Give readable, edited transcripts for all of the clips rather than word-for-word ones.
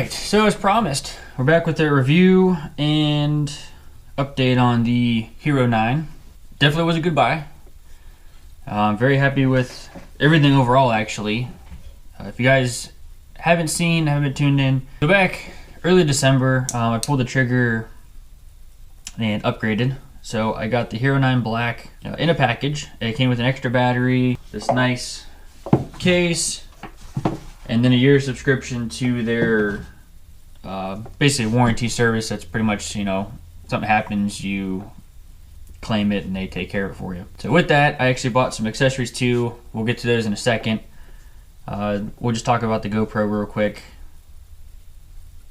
Alright, so as promised, we're back with a review and update on the Hero9. Definitely was a good buy. I'm very happy with everything overall, actually. If you guys haven't been tuned in, so back early December, I pulled the trigger and upgraded. So I got the Hero9 Black in a package. It came with an extra battery, this nice case, and then a year subscription to their basically warranty service. That's pretty much, you know, something happens, you claim it and they take care of it for you. So with that, I actually bought some accessories too. We'll get to those in a second. We'll just talk about the GoPro real quick.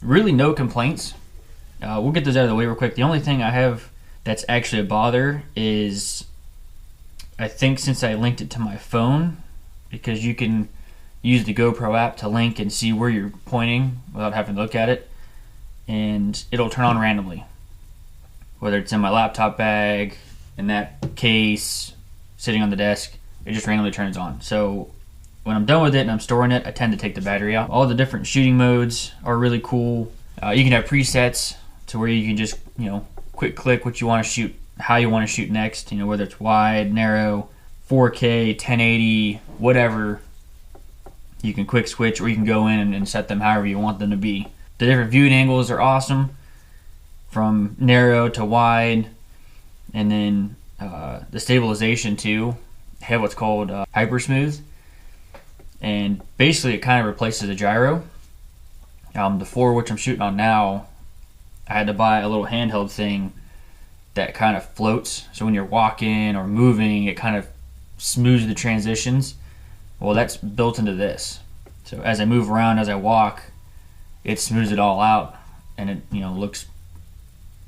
Really no complaints. We'll get those out of the way real quick. The only thing I have that's actually a bother is, I think since I linked it to my phone, because you can use the GoPro app to link and see where you're pointing without having to look at it, and it'll turn on randomly. Whether it's in my laptop bag, in that case, sitting on the desk, it just randomly turns on. So when I'm done with it and I'm storing it, I tend to take the battery out. All the different shooting modes are really cool. You can have presets to where you can just, you know, quick click what you want to shoot, how you want to shoot next, you know, whether it's wide, narrow, 4K, 1080, whatever. You can quick switch, or you can go in and set them however you want them to be. The different viewing angles are awesome, from narrow to wide, and then the stabilization too. I have what's called hyper smooth, and basically it kind of replaces the gyro. The 4 which I'm shooting on now, I had to buy a little handheld thing that kind of floats, so when you're walking or moving, it kind of smooths the transitions. Well, that's built into this. So as I move around, as I walk, it smooths it all out, and it, you know, looks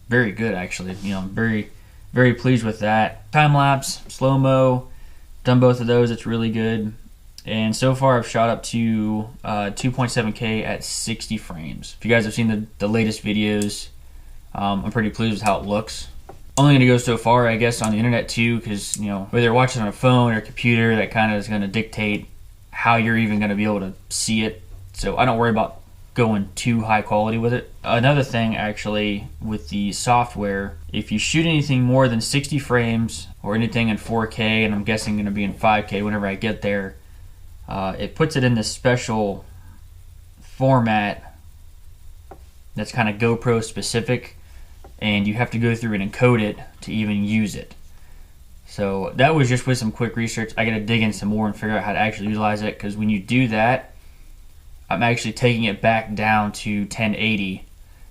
very good actually. You know, I'm very, very pleased with that. Time lapse, slow mo, done both of those. It's really good. And so far, I've shot up to 2.7K at 60 frames. If you guys have seen the latest videos, I'm pretty pleased with how it looks. Only going to go so far, I guess, on the internet too, because, you know, whether you're watching on a phone or a computer, that kind of is going to dictate how you're even going to be able to see it. So I don't worry about going too high quality with it. Another thing, actually, with the software, if you shoot anything more than 60 frames or anything in 4K, and I'm guessing going to be in 5K whenever I get there, it puts it in this special format that's kind of GoPro specific, and you have to go through and encode it to even use it. So that was just with some quick research. I gotta dig in some more and figure out how to actually utilize it, because when you do that, I'm actually taking it back down to 1080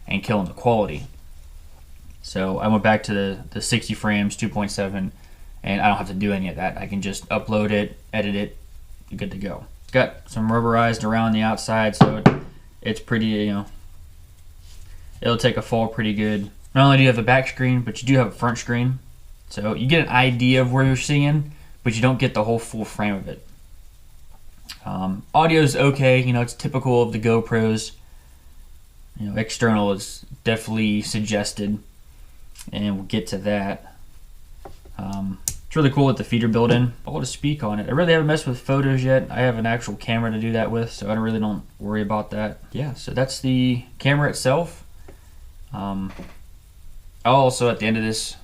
and killing the quality. So I went back to the 60 frames, 2.7, and I don't have to do any of that. I can just upload it, edit it, good to go. It's got some rubberized around the outside, so it's pretty, you know, it'll take a fall pretty good. Not only do you have the back screen, but you do have a front screen. So you get an idea of where you're seeing, but you don't get the whole full frame of it. Audio is okay, you know, it's typical of the GoPros. You know, external is definitely suggested, and we'll get to that. It's really cool with the feeder built-in. I'll just speak on it. I really haven't messed with photos yet. I have an actual camera to do that with, so I don't worry about that. Yeah, so that's the camera itself. I'll also, at the end of this,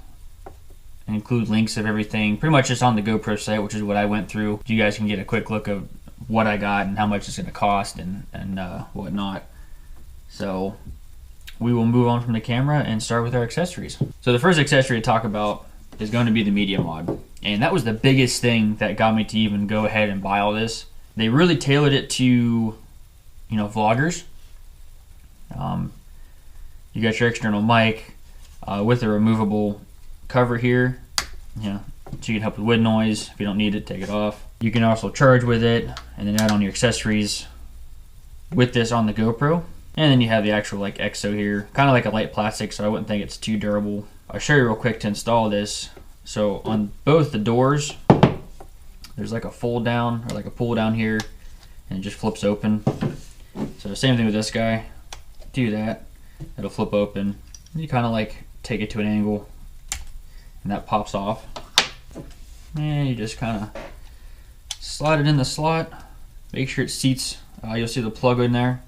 include links of everything, pretty much just on the GoPro site, which is what I went through. You guys can get a quick look of what I got and how much it's going to cost and whatnot. So we will move on from the camera and start with our accessories. So the first accessory to talk about is going to be the media mod, and that was the biggest thing that got me to even go ahead and buy all this. They really tailored it to, you know, vloggers. You got your external mic with a removable cover here, you know, so you can help with wind noise. If you don't need it, take it off. You can also charge with it and then add on your accessories with this on the GoPro. And then you have the actual like EXO here, kind of like a light plastic, so I wouldn't think it's too durable. I'll show you real quick to install this. So on both the doors, there's like a fold down or like a pull down here, and it just flips open. So same thing with this guy. Do that, it'll flip open. You kind of like take it to an angle, and that pops off. And you just kind of slide it in the slot. Make sure it seats. You'll see the plug in there.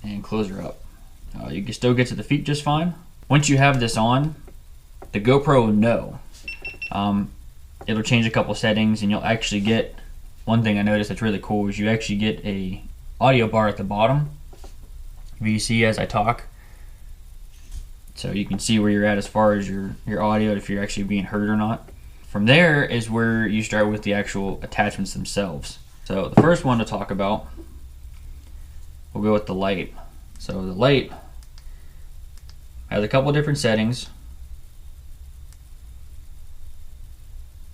and close her up. You can still get to the feet just fine. Once you have this on, the GoPro will know. It'll change a couple settings, and you'll actually get, one thing I noticed that's really cool is you actually get a audio bar at the bottom. You can see as I talk, so you can see where you're at as far as your audio, if you're actually being heard or not. From there is where you start with the actual attachments themselves. So the first one to talk about, we'll go with the light. So the light has a couple different settings,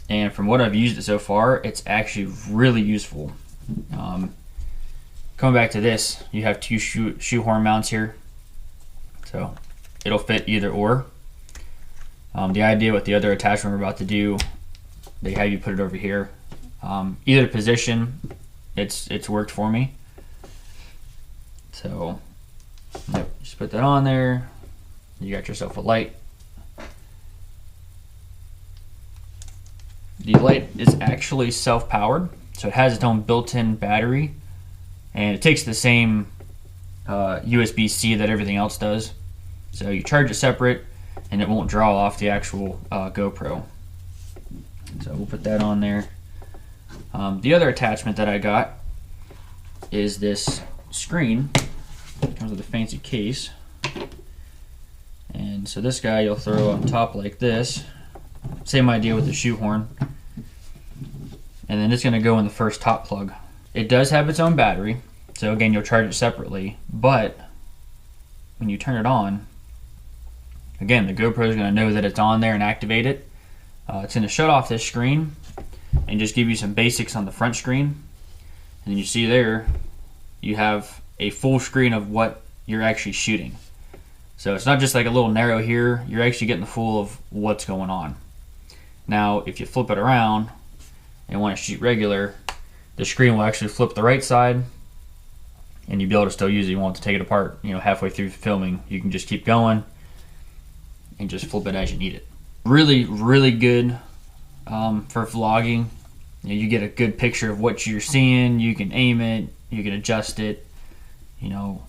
and from what I've used it so far, it's actually really useful. Coming back to this, you have two shoehorn mounts here, so it'll fit either or. The idea with the other attachment we're about to do, they have you put it over here. Either position, it's worked for me. So yep, just put that on there. You got yourself a light. The light is actually self-powered, so it has its own built-in battery, and it takes the same USB-C that everything else does. So you charge it separate, and it won't draw off the actual GoPro. So we'll put that on there. The other attachment that I got is this screen. It comes with a fancy case. And so this guy you'll throw on top like this. Same idea with the shoehorn. And then it's going to go in the first top plug. It does have its own battery, so again you'll charge it separately, but when you turn it on, again the GoPro is going to know that it's on there and activate it. It's going to shut off this screen and just give you some basics on the front screen. And then you see there, you have a full screen of what you're actually shooting. So it's not just like a little narrow here, you're actually getting the full of what's going on. Now if you flip it around and want to shoot regular, the screen will actually flip the right side and you'll be able to still use it. You won't have to take it apart, you know, halfway through filming. You can just keep going and just flip it as you need it. Really, really good for vlogging. You know, you get a good picture of what you're seeing, you can aim it, you can adjust it, you know,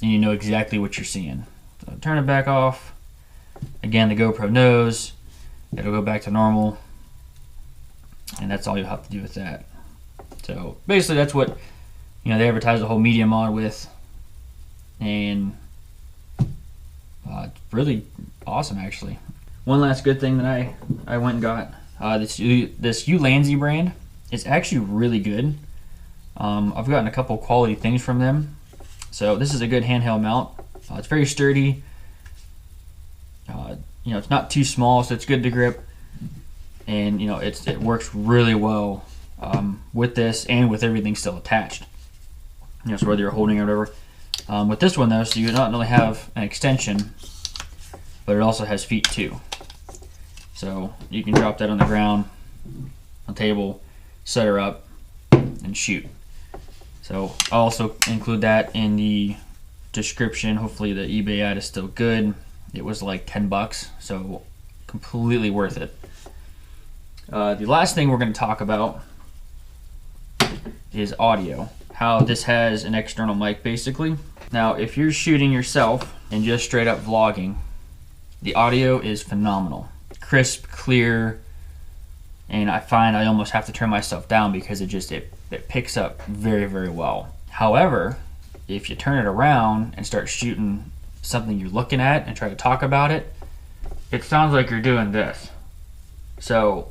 and you know exactly what you're seeing. So turn it back off. Again, the GoPro knows. It'll go back to normal. And that's all you'll have to do with that. So basically that's what, you know, they advertise the whole media mod with. And it's really awesome actually. One last good thing that I went and got, this Ulanzi brand is actually really good. I've gotten a couple quality things from them. So this is a good handheld mount. It's very sturdy. You know, it's not too small, so it's good to grip. And you know, it works really well with this and with everything still attached. You know, so whether you're holding it or whatever. With this one though, so you not only have an extension, but it also has feet too. So you can drop that on the ground, on the table, set her up, and shoot. So I'll also include that in the description. Hopefully the eBay ad is still good. It was like 10 bucks, so completely worth it. The last thing we're going to talk about is audio. How this has an external mic basically. Now if you're shooting yourself and just straight up vlogging, the audio is phenomenal. Crisp, clear, and I find I almost have to turn myself down because it picks up very, very well. However, if you turn it around and start shooting something you're looking at and try to talk about it, it sounds like you're doing this. So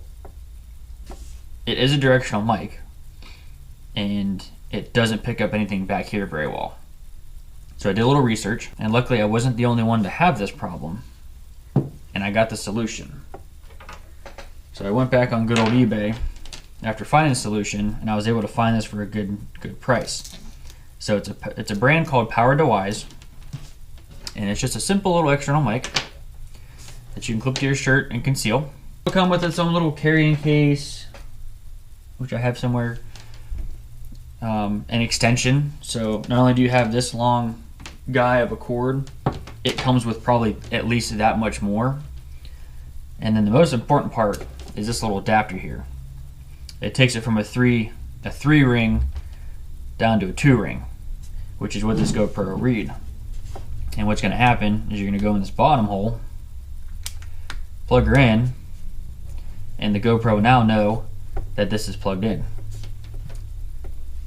it is a directional mic and it doesn't pick up anything back here very well. So I did a little research, and luckily I wasn't the only one to have this problem, and I got the solution. So I went back on good old eBay after finding a solution, and I was able to find this for a good price. So it's a brand called Power DeWise, and it's just a simple little external mic that you can clip to your shirt and conceal. It'll come with its own little carrying case, which I have somewhere, an extension. So not only do you have this long guy of a cord, it comes with probably at least that much more. And then the most important part is this little adapter here. It takes it from a three ring down to a 2 ring, which is what this GoPro will read. And what's going to happen is you're going to go in this bottom hole, plug her in, and the GoPro will now know that this is plugged in.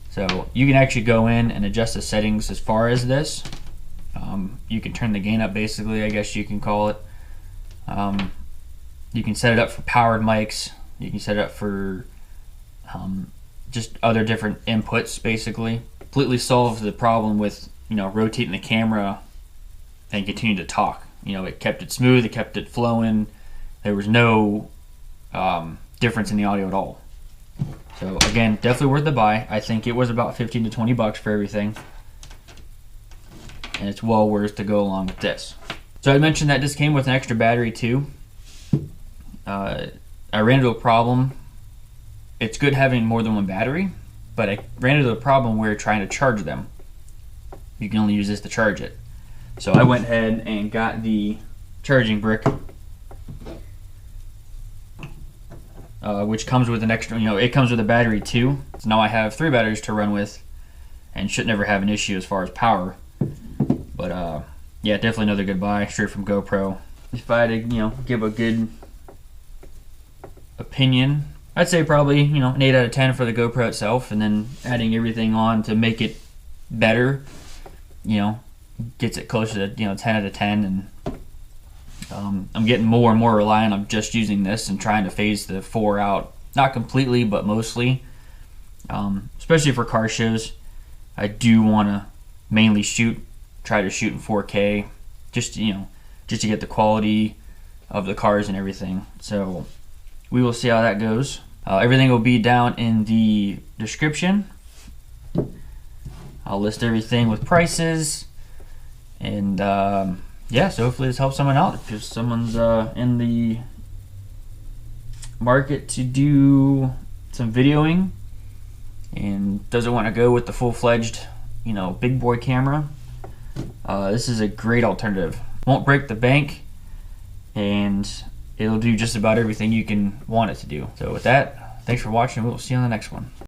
So you can actually go in and adjust the settings as far as this. You can turn the gain up, basically, I guess you can call it. You can set it up for powered mics. You can set it up for just other different inputs, basically. Completely solves the problem with, you know, rotating the camera and continue to talk. You know, it kept it smooth, it kept it flowing. There was no difference in the audio at all. So again, definitely worth the buy. I think it was about 15 to 20 bucks for everything, and it's well worth to go along with this. So I mentioned that this came with an extra battery too. I ran into a problem. It's good having more than one battery, but I ran into a problem where trying to charge them. You can only use this to charge it. So I went ahead and got the charging brick, which comes with an extra, you know, it comes with a battery too. So now I have 3 batteries to run with and should never have an issue as far as power. But yeah, definitely another good buy, straight from GoPro. If I had to, you know, give a good opinion, I'd say probably, you know, an 8 out of 10 for the GoPro itself, and then adding everything on to make it better, you know, gets it closer to, you know, 10 out of 10. And I'm getting more and more reliant on just using this and trying to phase the 4 out, not completely, but mostly. Especially for car shows, I do want to mainly try to shoot in 4K, just to, you know, just to get the quality of the cars and everything. So we will see how that goes. Everything will be down in the description. I'll list everything with prices, and yeah, so hopefully this helps someone out. If someone's in the market to do some videoing and doesn't want to go with the full-fledged, you know, big boy camera, this is a great alternative. Won't break the bank, and it'll do just about everything you can want it to do. So with that, thanks for watching. We'll see you on the next one.